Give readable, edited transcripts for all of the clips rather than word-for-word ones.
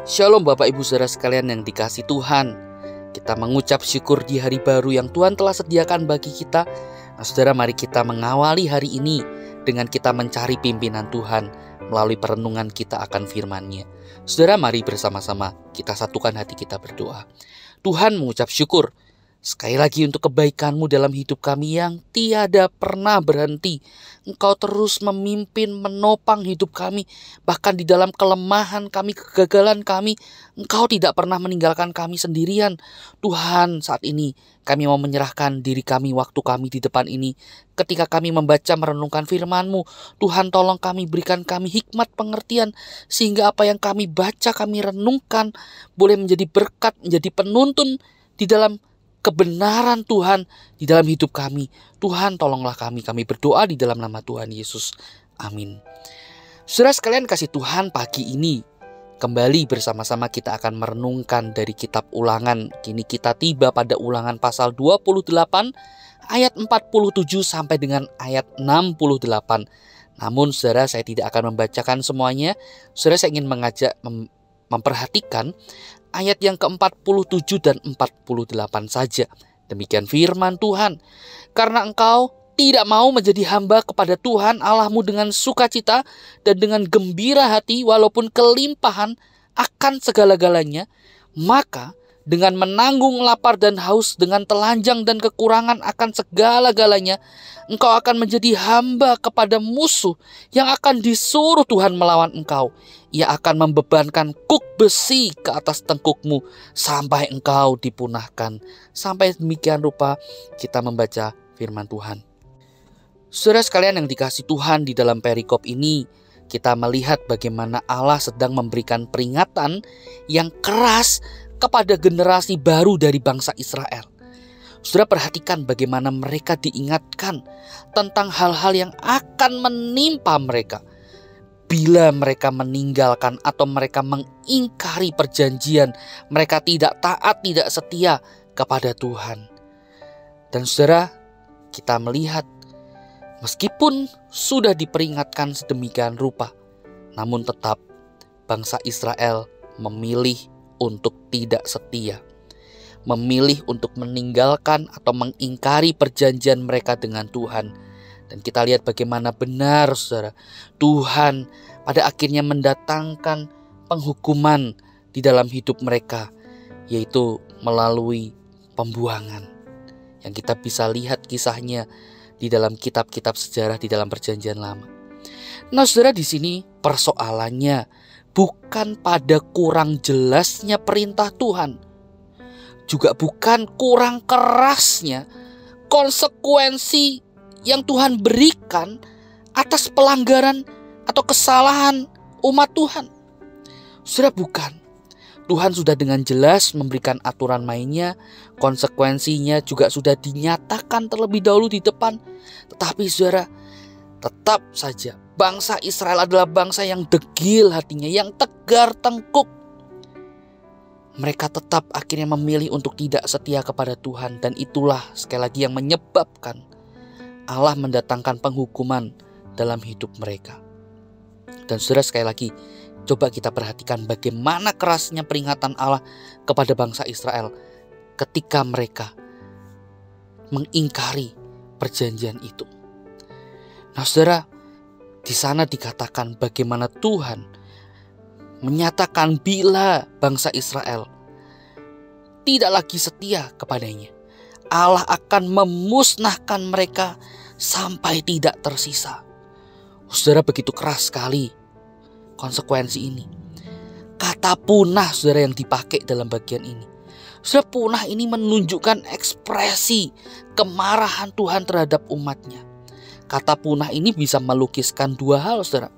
Shalom Bapak Ibu Saudara sekalian yang dikasihi Tuhan. Kita mengucap syukur di hari baru yang Tuhan telah sediakan bagi kita. Nah saudara, mari kita mengawali hari ini dengan kita mencari pimpinan Tuhan melalui perenungan kita akan firman-Nya. Saudara, mari bersama-sama kita satukan hati kita berdoa. Tuhan, mengucap syukur sekali lagi untuk kebaikan-Mu dalam hidup kami yang tiada pernah berhenti. Engkau terus memimpin, menopang hidup kami. Bahkan di dalam kelemahan kami, kegagalan kami, Engkau tidak pernah meninggalkan kami sendirian. Tuhan, saat ini kami mau menyerahkan diri kami, waktu kami di depan ini. Ketika kami membaca merenungkan firman-Mu, Tuhan tolong kami, berikan kami hikmat pengertian. Sehingga apa yang kami baca, kami renungkan, boleh menjadi berkat, menjadi penuntun di dalam kebenaran Tuhan di dalam hidup kami. Tuhan, tolonglah kami berdoa di dalam nama Tuhan Yesus. Amin. Saudara sekalian kasih Tuhan, pagi ini kembali bersama-sama kita akan merenungkan dari kitab Ulangan. Kini kita tiba pada Ulangan pasal 28 ayat 47 sampai dengan ayat 68. Namun saudara, saya tidak akan membacakan semuanya. Saudara, saya ingin mengajak memperhatikan ayat yang ke-47 dan 48 saja. Demikian firman Tuhan. Karena engkau tidak mau menjadi hamba kepada Tuhan Allahmu dengan sukacita dan dengan gembira hati walaupun kelimpahan akan segala-galanya, maka dengan menanggung lapar dan haus, dengan telanjang dan kekurangan akan segala-galanya, engkau akan menjadi hamba kepada musuh yang akan disuruh Tuhan melawan engkau. Ia akan membebankan kuk besi ke atas tengkukmu sampai engkau dipunahkan. Sampai demikian rupa kita membaca firman Tuhan. Saudara sekalian yang dikasihi Tuhan, di dalam perikop ini kita melihat bagaimana Allah sedang memberikan peringatan yang keras kepada generasi baru dari bangsa Israel. Saudara, perhatikan bagaimana mereka diingatkan tentang hal-hal yang akan menimpa mereka bila mereka meninggalkan atau mereka mengingkari perjanjian, mereka tidak taat, tidak setia kepada Tuhan. Dan saudara, kita melihat meskipun sudah diperingatkan sedemikian rupa, namun tetap bangsa Israel memilih untuk tidak setia, memilih untuk meninggalkan atau mengingkari perjanjian mereka dengan Tuhan. Dan kita lihat bagaimana benar saudara, Tuhan pada akhirnya mendatangkan penghukuman di dalam hidup mereka, yaitu melalui pembuangan. Yang kita bisa lihat kisahnya di dalam kitab-kitab sejarah di dalam perjanjian lama. Nah saudara, di sini persoalannya bukan pada kurang jelasnya perintah Tuhan, juga bukan kurang kerasnya konsekuensi yang Tuhan berikan atas pelanggaran atau kesalahan umat Tuhan. Saudara, bukan. Tuhan sudah dengan jelas memberikan aturan mainnya, konsekuensinya juga sudah dinyatakan terlebih dahulu di depan. Tetapi saudara, tetap saja bangsa Israel adalah bangsa yang degil hatinya, yang tegar tengkuk. Mereka tetap akhirnya memilih untuk tidak setia kepada Tuhan. Dan itulah sekali lagi yang menyebabkan Allah mendatangkan penghukuman dalam hidup mereka. Dan saudara, sekali lagi coba kita perhatikan bagaimana kerasnya peringatan Allah kepada bangsa Israel ketika mereka mengingkari perjanjian itu. Nah saudara, di sana dikatakan bagaimana Tuhan menyatakan bila bangsa Israel tidak lagi setia kepadanya, Allah akan memusnahkan mereka sampai tidak tersisa. Saudara, begitu keras sekali konsekuensi ini. Kata punah saudara yang dipakai dalam bagian ini. Saudara, punah ini menunjukkan ekspresi kemarahan Tuhan terhadap umatnya. Kata punah ini bisa melukiskan dua hal saudara.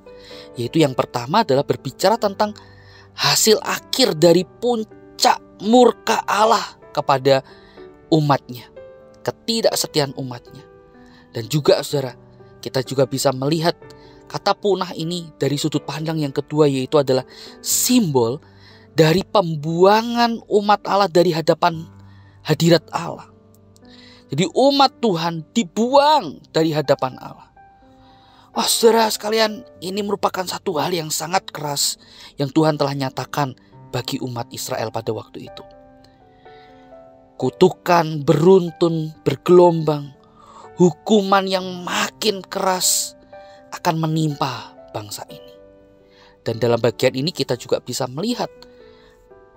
Yaitu yang pertama adalah berbicara tentang hasil akhir dari puncak murka Allah kepada umatnya, ketidaksetiaan umatnya. Dan juga saudara, kita juga bisa melihat kata punah ini dari sudut pandang yang kedua, yaitu adalah simbol dari pembuangan umat Allah dari hadapan hadirat Allah. Jadi umat Tuhan dibuang dari hadapan Allah. Wah saudara sekalian, ini merupakan satu hal yang sangat keras yang Tuhan telah nyatakan bagi umat Israel pada waktu itu. Kutukan beruntun bergelombang, hukuman yang makin keras akan menimpa bangsa ini. Dan dalam bagian ini kita juga bisa melihat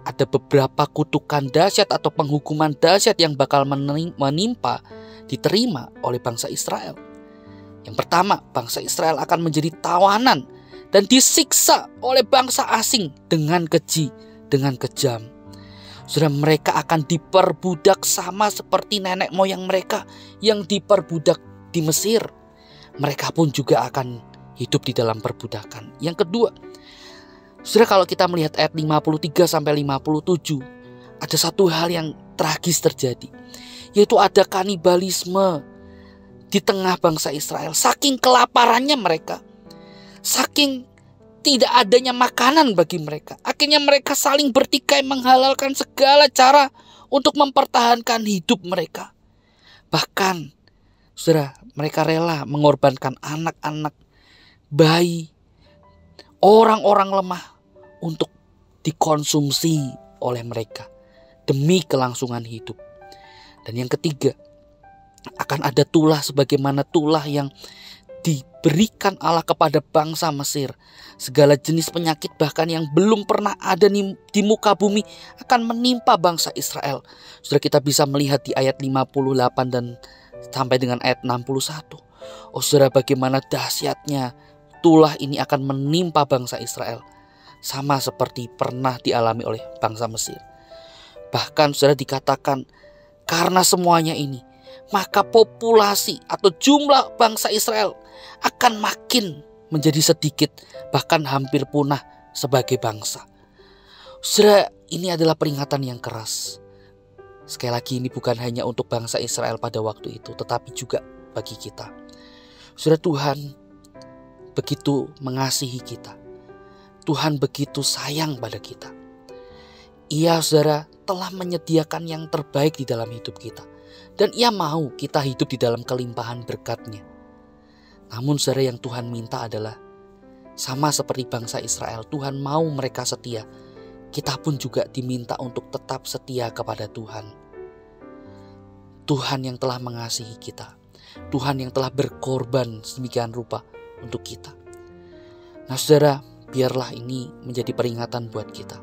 ada beberapa kutukan dahsyat atau penghukuman dahsyat yang bakal diterima oleh bangsa Israel. Yang pertama, bangsa Israel akan menjadi tawanan dan disiksa oleh bangsa asing dengan keji, dengan kejam. Saudara, mereka akan diperbudak sama seperti nenek moyang mereka yang diperbudak di Mesir. Mereka pun juga akan hidup di dalam perbudakan. Yang kedua, saudara, kalau kita melihat ayat 53 sampai 57, ada satu hal yang tragis terjadi, yaitu ada kanibalisme di tengah bangsa Israel. Saking kelaparannya mereka, saking tidak adanya makanan bagi mereka, akhirnya mereka saling bertikai menghalalkan segala cara untuk mempertahankan hidup mereka. Bahkan, saudara, mereka rela mengorbankan anak-anak, bayi, orang-orang lemah untuk dikonsumsi oleh mereka demi kelangsungan hidup. Dan yang ketiga, akan ada tulah sebagaimana tulah yang diberikan Allah kepada bangsa Mesir. Segala jenis penyakit bahkan yang belum pernah ada di muka bumi akan menimpa bangsa Israel. Saudara, kita bisa melihat di ayat 58 dan sampai dengan ayat 61. Oh saudara, bagaimana dahsyatnya tulah ini akan menimpa bangsa Israel, sama seperti pernah dialami oleh bangsa Mesir. Bahkan saudara, dikatakan karena semuanya ini, maka populasi atau jumlah bangsa Israel akan makin menjadi sedikit, bahkan hampir punah sebagai bangsa. Saudara, ini adalah peringatan yang keras. Sekali lagi, ini bukan hanya untuk bangsa Israel pada waktu itu, tetapi juga bagi kita. Saudara, Tuhan begitu mengasihi kita. Tuhan begitu sayang pada kita. Ia, saudara, telah menyediakan yang terbaik di dalam hidup kita. Dan Ia mau kita hidup di dalam kelimpahan berkat-Nya. Namun saudara, yang Tuhan minta adalah sama seperti bangsa Israel. Tuhan mau mereka setia. Kita pun juga diminta untuk tetap setia kepada Tuhan. Tuhan yang telah mengasihi kita. Tuhan yang telah berkorban sedemikian rupa untuk kita. Nah saudara, biarlah ini menjadi peringatan buat kita.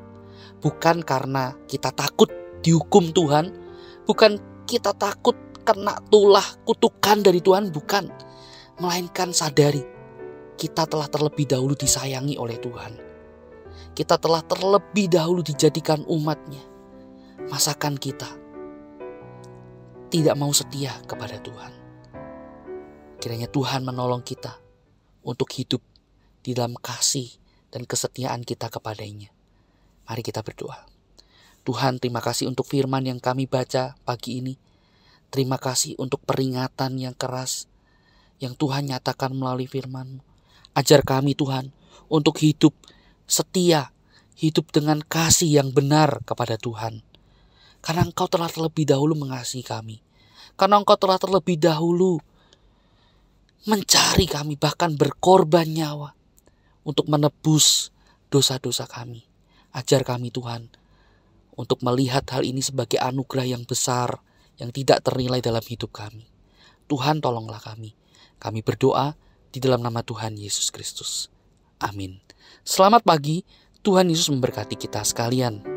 Bukan karena kita takut dihukum Tuhan, bukan kita takut kena tulah kutukan dari Tuhan, bukan. Melainkan sadari kita telah terlebih dahulu disayangi oleh Tuhan. Kita telah terlebih dahulu dijadikan umat-Nya. Masakan kita tidak mau setia kepada Tuhan? Kiranya Tuhan menolong kita untuk hidup di dalam kasih dan kesetiaan kita kepadanya. Mari kita berdoa. Tuhan, terima kasih untuk firman yang kami baca pagi ini. Terima kasih untuk peringatan yang keras yang Tuhan nyatakan melalui firman-Mu. Ajar kami Tuhan untuk hidup setia, hidup dengan kasih yang benar kepada Tuhan. Karena Engkau telah terlebih dahulu mengasihi kami. Karena Engkau telah terlebih dahulu mencari kami, bahkan berkorban nyawa untuk menebus dosa-dosa kami. Ajar kami Tuhan untuk melihat hal ini sebagai anugerah yang besar yang tidak ternilai dalam hidup kami. Tuhan, tolonglah kami. Kami berdoa di dalam nama Tuhan Yesus Kristus. Amin. Selamat pagi, Tuhan Yesus memberkati kita sekalian.